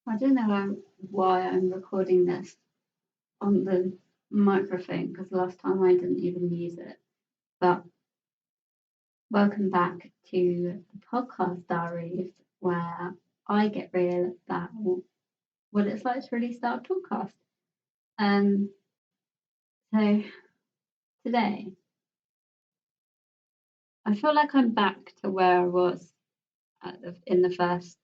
I don't know why I'm recording this on the microphone because last time I didn't even use it. But welcome back to the podcast diaries where I get real about what it's like to really start a podcast. Um, so today I feel like I'm back to where I was in the first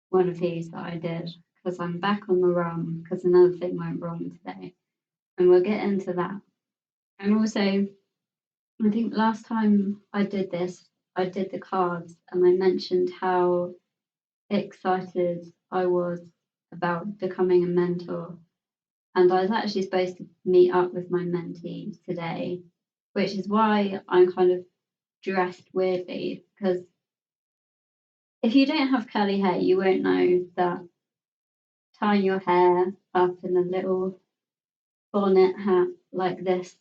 one of these that I did because I'm back on the run because another thing went wrong today, and we'll get into that. And also, I think last time I did this, I did the cards and I mentioned how excited I was about becoming a mentor. And I was actually supposed to meet up with my mentee today, which is why I'm kind of dressed weirdly. Because if you don't have curly hair, you won't know that tying your hair up in a little bonnet hat like this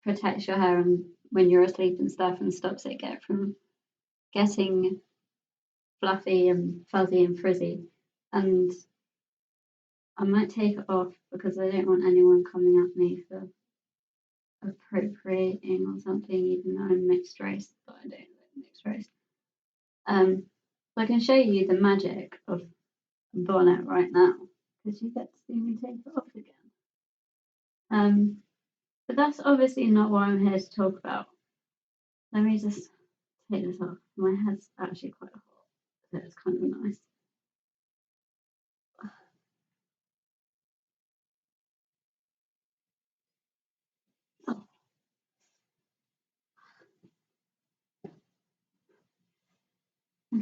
protects your hair and when you're asleep and stuff and stops it get from getting fluffy and fuzzy and frizzy. And I might take it off because I don't want anyone coming at me for appropriating or something, even though I'm mixed race, but I don't look mixed race. So I can show you the magic of a bonnet right now because you get to see me take it off again. But that's obviously not what I'm here to talk about. Let me just take this off. My head's actually quite hot, so it's kind of nice. Oh.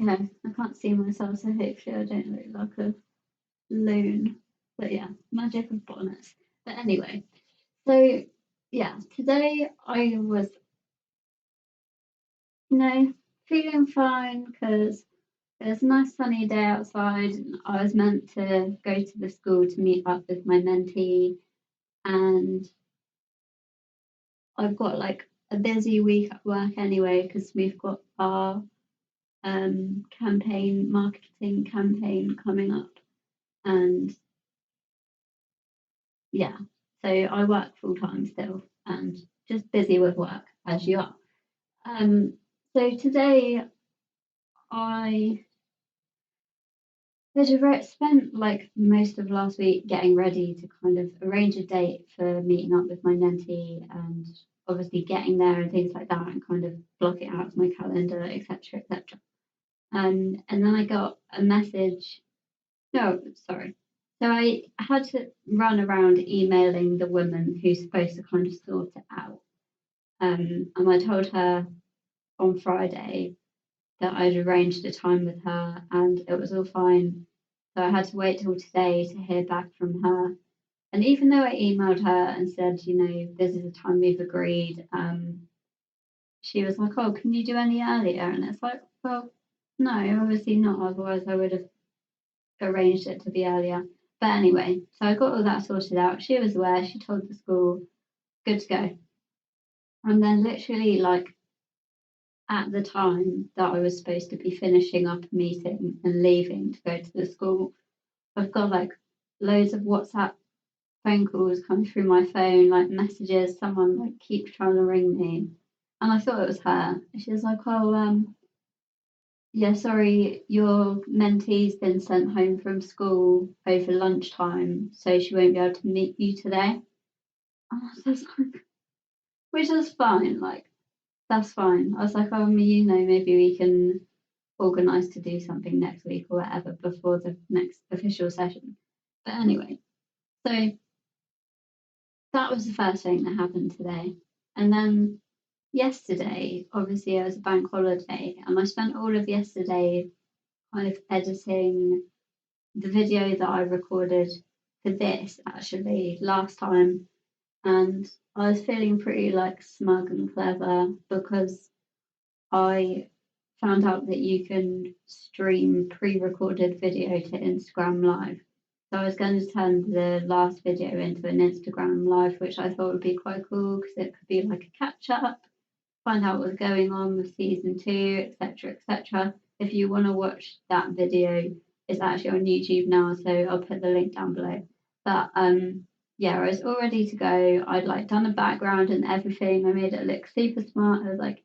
Okay, I can't see myself, so hopefully I don't look like a loon. But yeah, magic of bonnets. But anyway, so yeah, today I was, feeling fine because it was a nice sunny day outside. And I was meant to go to the school to meet up with my mentee, and I've got like a busy week at work anyway because we've got our marketing campaign coming up, and yeah, so I work full time still and just busy with work as you are. Um, so today I had spent like most of last week getting ready to kind of arrange a date for meeting up with my mentee and obviously getting there and things like that and kind of block it out of my calendar, etc., etc. And then I got a message. No, sorry. So I had to run around emailing the woman who's supposed to kind of sort it out. And I told her on Friday that I'd arranged a time with her and it was all fine. So I had to wait till today to hear back from her. And even though I emailed her and said, this is the time we've agreed, she was like, oh, can you do any earlier? And it's like, well, no, obviously not. Otherwise, I would have arranged it to be earlier. But anyway, so I got all that sorted out. She was aware. She told the school, good to go. And then literally like at the time that I was supposed to be finishing up a meeting and leaving to go to the school, I've got like loads of WhatsApp phone calls coming through my phone, like messages, someone like keeps trying to ring me. And I thought it was her. She was like, oh, yeah, sorry, your mentee's been sent home from school over lunchtime, so she won't be able to meet you today. And I was like, which is fine, like, that's fine. I was like, oh, maybe we can organise to do something next week or whatever before the next official session. But anyway, so that was the first thing that happened today. And then yesterday, obviously, it was a bank holiday, and I spent all of yesterday kind of editing the video that I recorded for this actually last time. And I was feeling pretty like smug and clever because I found out that you can stream pre-recorded video to Instagram Live. So I was going to turn the last video into an Instagram Live, which I thought would be quite cool because it could be like a catch up, find out what's going on with season 2, etc., etc. If you want to watch that video, it's actually on YouTube now, so I'll put the link down below. But yeah, I was all ready to go. I'd like done a background and everything. I made it look super smart. I was like,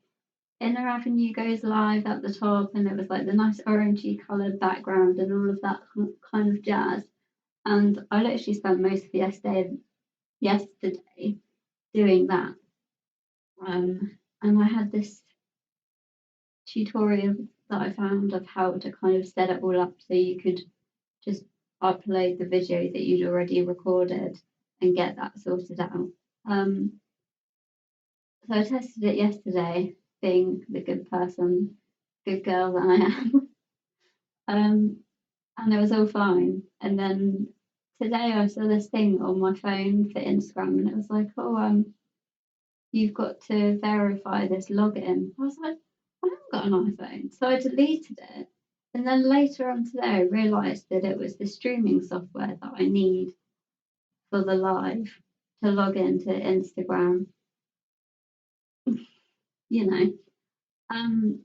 Inner Avenue goes live at the top, and it was like the nice orangey coloured background and all of that kind of jazz. And I literally spent most of yesterday doing that. And I had this tutorial that I found of how to kind of set it all up so you could just upload the video that you'd already recorded and get that sorted out. So I tested it yesterday, being the good person, good girl that I am. And it was all fine. And then today I saw this thing on my phone for Instagram, and it was like, oh, you've got to verify this login. I was like, I haven't got an iPhone. So I deleted it. And then later on today, I realised that it was the streaming software that I need for the live to log into Instagram, you know. Um,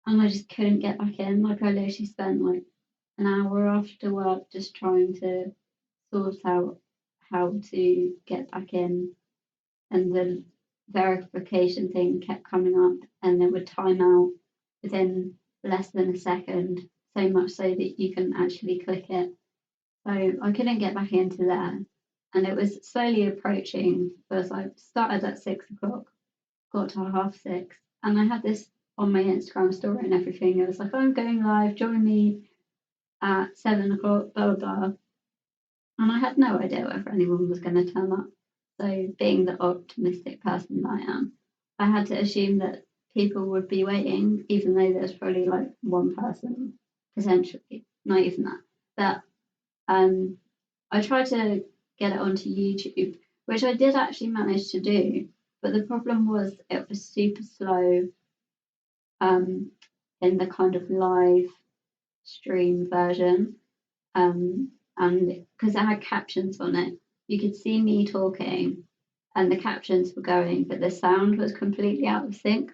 and I just couldn't get back in. Like, I literally spent like an hour after work just trying to sort out how to get back in, and the verification thing kept coming up, and it would time out within less than a second, so much so that you can actually click it. So I couldn't get back into there, and it was slowly approaching because I started at 6 o'clock, got to 6:30, and I had this on my Instagram story and everything. It was like, I'm going live, join me at 7 o'clock, blah blah blah. And I had no idea whether anyone was going to turn up. So, being the optimistic person that I am, I had to assume that people would be waiting, even though there's probably like one person potentially, not even that. But I tried to get it onto YouTube, which I did actually manage to do. But the problem was it was super slow in the kind of live stream version. And because it had captions on it, you could see me talking and the captions were going, but the sound was completely out of sync.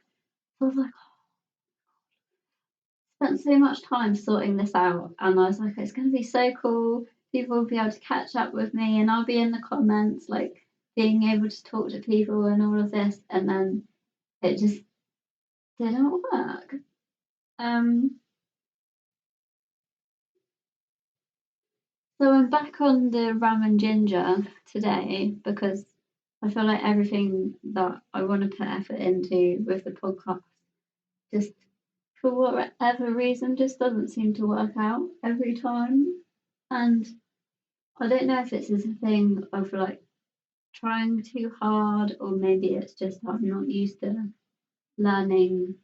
So I was like, spent so much time sorting this out, and I was like, it's going to be so cool. People will be able to catch up with me, and I'll be in the comments, like being able to talk to people and all of this, and then it just didn't work. So I'm back on the rum and ginger today because I feel like everything that I want to put effort into with the podcast just for whatever reason just doesn't seem to work out every time. And I don't know if it's a thing of like trying too hard, or maybe it's just I'm not used to learning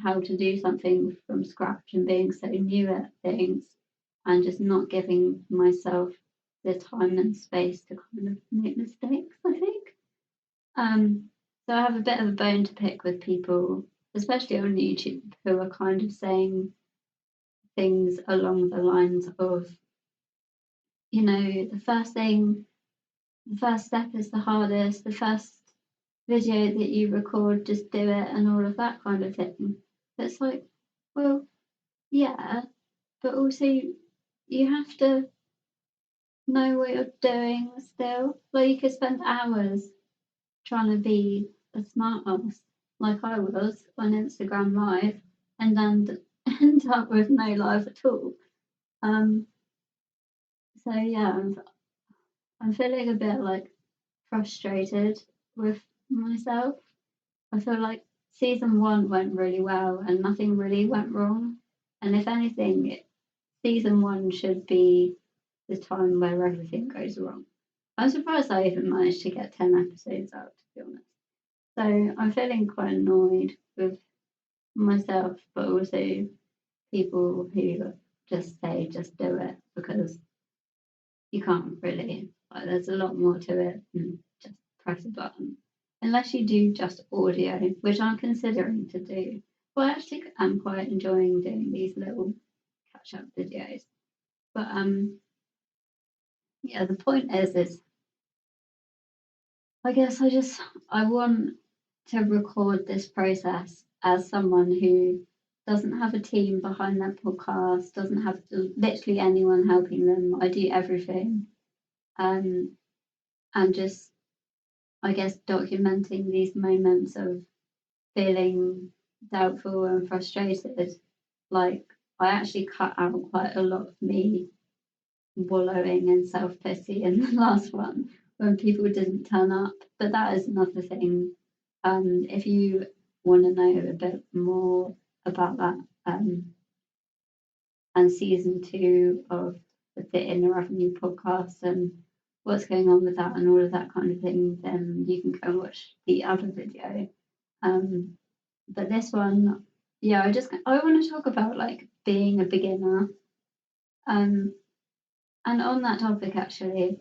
how to do something from scratch and being so new at things, and just not giving myself the time and space to kind of make mistakes, I think. So I have a bit of a bone to pick with people, especially on YouTube, who are kind of saying things along the lines of, the first step is the hardest, the first video that you record, just do it, and all of that kind of thing. It's like, well, yeah, but also you have to know what you're doing still. Like, you could spend hours trying to be a smart ass like I was on Instagram Live, and then end up with no live at all. Um, so yeah, I'm feeling a bit like frustrated with myself. I feel like season one went really well and nothing really went wrong. And if anything, season one should be the time where everything goes wrong. I'm surprised I even managed to get 10 episodes out, to be honest. So I'm feeling quite annoyed with myself, but also people who just say, just do it, because you can't really. Like, there's a lot more to it than just press a button. Unless you do just audio, which I'm considering to do. Well, actually, I'm quite enjoying doing these little catch-up videos. But yeah, the point is I guess I want to record this process as someone who doesn't have a team behind their podcast, doesn't have literally anyone helping them. I do everything. Um, and just, I guess, documenting these moments of feeling doubtful and frustrated. Like, I actually cut out quite a lot of me wallowing in self pity in the last one when people didn't turn up. But that is another thing. If you want to know a bit more about that, and season 2 of the Fit in the Revenue podcast and what's going on with that and all of that kind of thing, then you can go and watch the other video. But this one, yeah, I want to talk about like being a beginner. Um, and on that topic actually,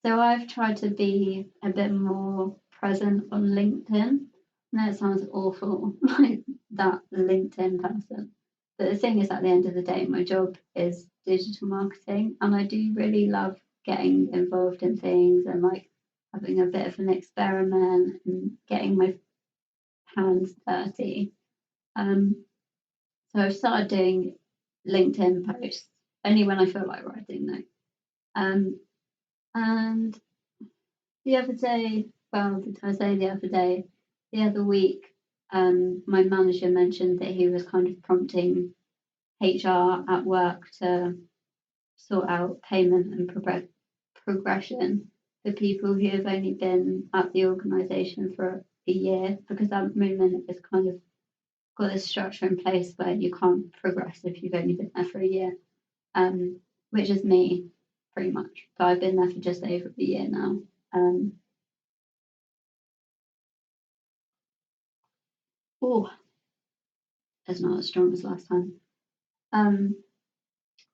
so I've tried to be a bit more present on LinkedIn. No, it sounds awful, like that LinkedIn person. But the thing is, at the end of the day, my job is digital marketing, and I do really love getting involved in things and like having a bit of an experiment and getting my hands dirty. Um, so I've started doing LinkedIn posts only when I feel like writing though. Um, and the other day, well, did I say the other day? The other week, my manager mentioned that he was kind of prompting HR at work to sort out payment and progression for people who have only been at the organisation for a year, because at the moment it's kind of got this structure in place where you can't progress if you've only been there for a year, which is me pretty much. So I've been there for just over a year now. Oh, it's not as strong as last time. Um,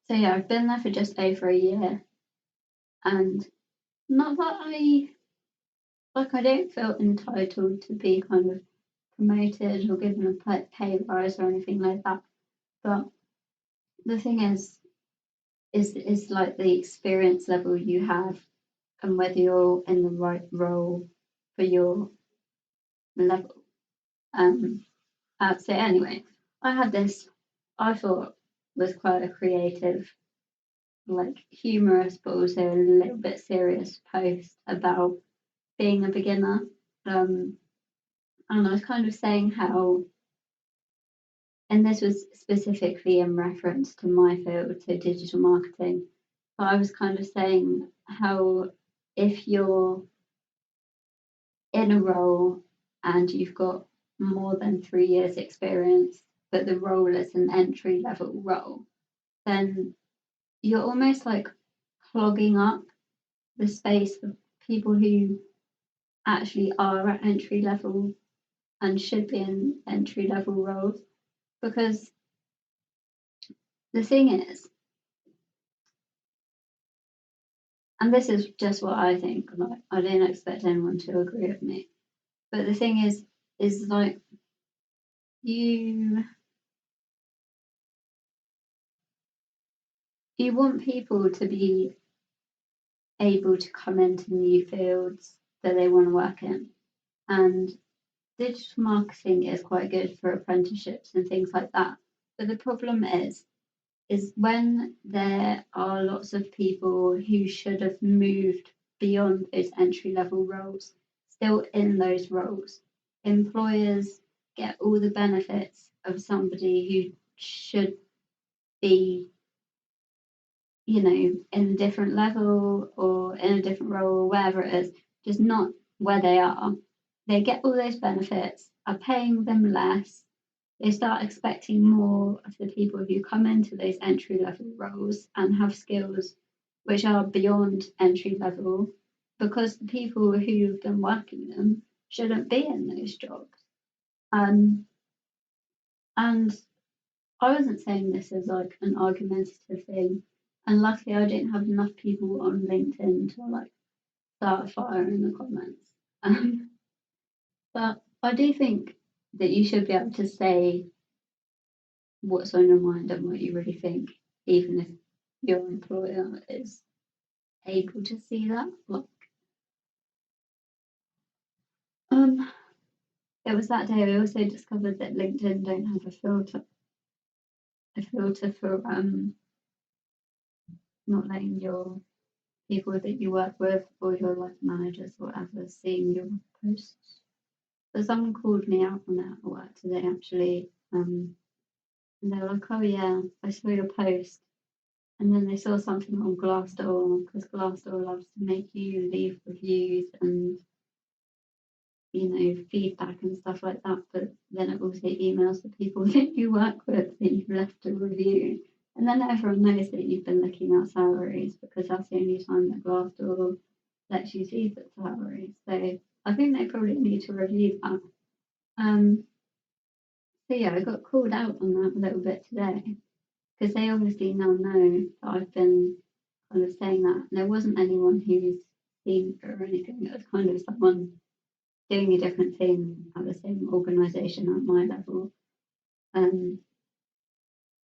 so yeah, I've been there for just over a year, and not that I don't feel entitled to be kind of promoted or given a pay rise or anything like that. But the thing is like the experience level you have and whether you're in the right role for your level. Um, so anyway, I had this, I thought was quite a creative, like humorous, but also a little bit serious post about being a beginner. Um, and I was kind of saying how, and this was specifically in reference to my field, to digital marketing, but I was kind of saying how if you're in a role and you've got more than 3 years experience, but the role is an entry level role, then you're almost like clogging up the space for people who actually are at entry level and should be in entry level roles. Because the thing is, and this is just what I think, like I don't expect anyone to agree with me, but the thing is like you you want people to be able to come into new fields that they want to work in. And digital marketing is quite good for apprenticeships and things like that. But the problem is when there are lots of people who should have moved beyond those entry level roles still in those roles. Employers get all the benefits of somebody who should be, in a different level or in a different role or wherever it is, just not where they are. They get all those benefits, are paying them less. They start expecting more of the people who come into those entry level roles and have skills which are beyond entry level, because the people who've been working them shouldn't be in those jobs. Um, and I wasn't saying this as like an argumentative thing. And luckily, I didn't have enough people on LinkedIn to like start a fire in the comments. But I do think that you should be able to say what's on your mind and what you really think, even if your employer is able to see that. Like, um, it was that day I also discovered that LinkedIn don't have a filter. a filter for not letting your people that you work with or your like managers or whatever seeing your posts. So someone called me out on that at work today actually. And they were like, "Oh yeah, I saw your post." And then they saw something on Glassdoor because Glassdoor loves to make you leave reviews and feedback and stuff like that. But then it also emails the people that you work with that you've left a review. And then everyone knows that you've been looking at salaries because that's the only time that Glassdoor lets you see the salaries. So I think they probably need to review that. Um, so yeah, I got called out on that a little bit today because they obviously now know that I've been kind of saying that. And there wasn't anyone who's seen it or anything. It was kind of someone doing a different thing at the same organisation at my level. Um,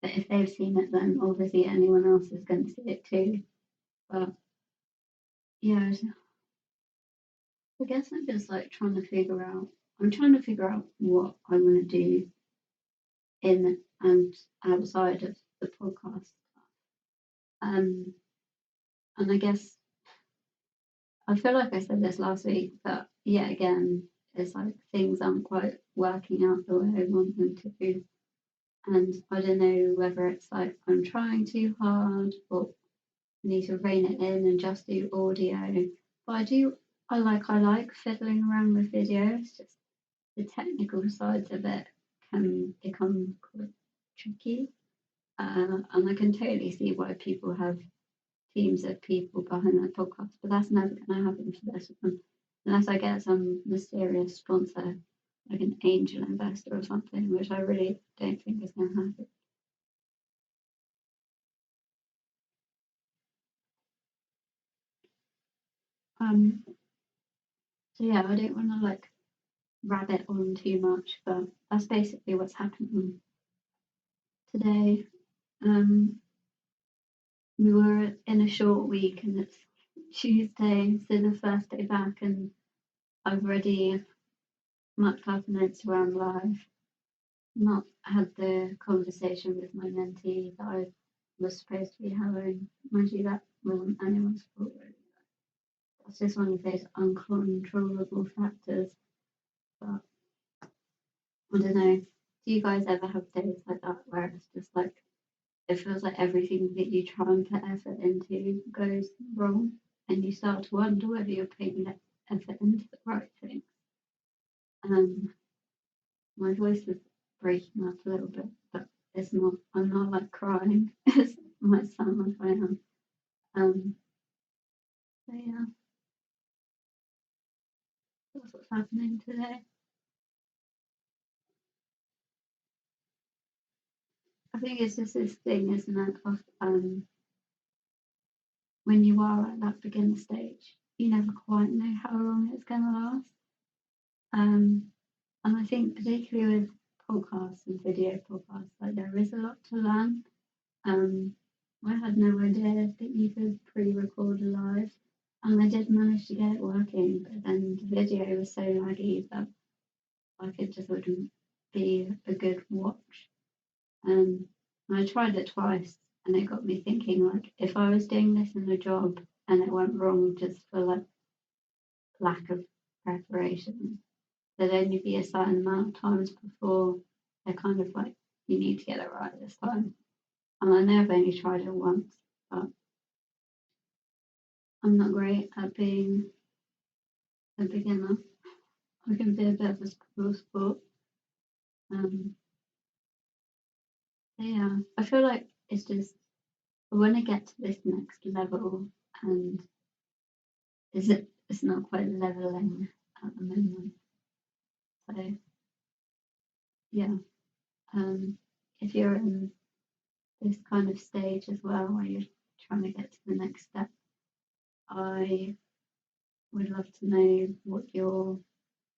but if they've seen it, then obviously anyone else is going to see it too. But yeah, I guess I'm just like trying to figure out. I'm trying to figure out what I want to do in and outside of the podcast. Um, and I guess I feel like I said this last week, but yet again, it's like things aren't quite working out the way I want them to do. And I don't know whether it's like I'm trying too hard or need to rein it in and just do audio. But I like fiddling around with video. It's just the technical sides of it can become quite tricky. And I can totally see why people have teams of people behind their podcast, but that's never going to happen for this one unless I get some mysterious sponsor, like an angel investor or something, which I really don't think is going to happen. Um, so yeah, I don't want to like rabbit on too much, but that's basically what's happening today. Um, we were in a short week and it's Tuesday, so the first day back, and I've already mucked up an Instagram live, not had the conversation with my mentee that I was supposed to be having. Mind you, that wasn't anyone's fault really. That's just one of those uncontrollable factors. But I don't know. Do you guys ever have days like that where it's just like it feels like everything that you try and put effort into goes wrong, and you start to wonder whether you're putting effort into the right thing? Um, my voice is breaking up a little bit, but it's not. I'm not like crying. It might sound like I am. Um, so yeah, that's what's happening today. I think it's just this thing, isn't it? Of when you are at that beginner stage, you never quite know how long it's going to last. Um, and I think particularly with podcasts and video podcasts, like there is a lot to learn. Um, I had no idea that you could pre-record live, and I did manage to get it working, but then the video was so laggy that like it just wouldn't be a good watch. Um, and I tried it twice, and it got me thinking like if I was doing this in a job and it went wrong just for like lack of preparation, there'd only be a certain amount of times before they're kind of like you need to get it right this time. And I know I've only tried it once, but I'm not great at being a beginner. I can be a bit of a spoil sport. Um, so yeah, I feel like it's just I want to get to this next level, and it's not quite leveling at the moment. So yeah, if you're in this kind of stage as well, where you're trying to get to the next step, I would love to know what you're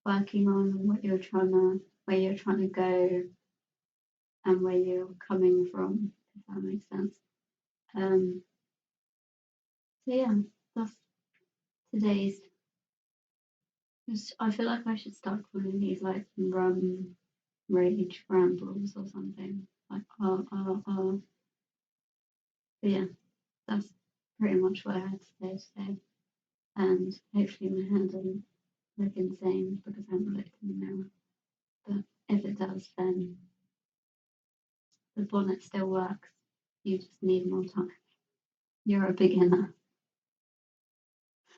working on, where you're trying to go, and where you're coming from, if that makes sense. Um, so yeah, that's today's. I feel like I should start calling these like rage rambles or something. like, But yeah, that's pretty much what I had to say today. And hopefully my hand doesn't look insane because I haven't looked in the mirror. But if it does, then the bonnet still works. You just need more time. You're a beginner.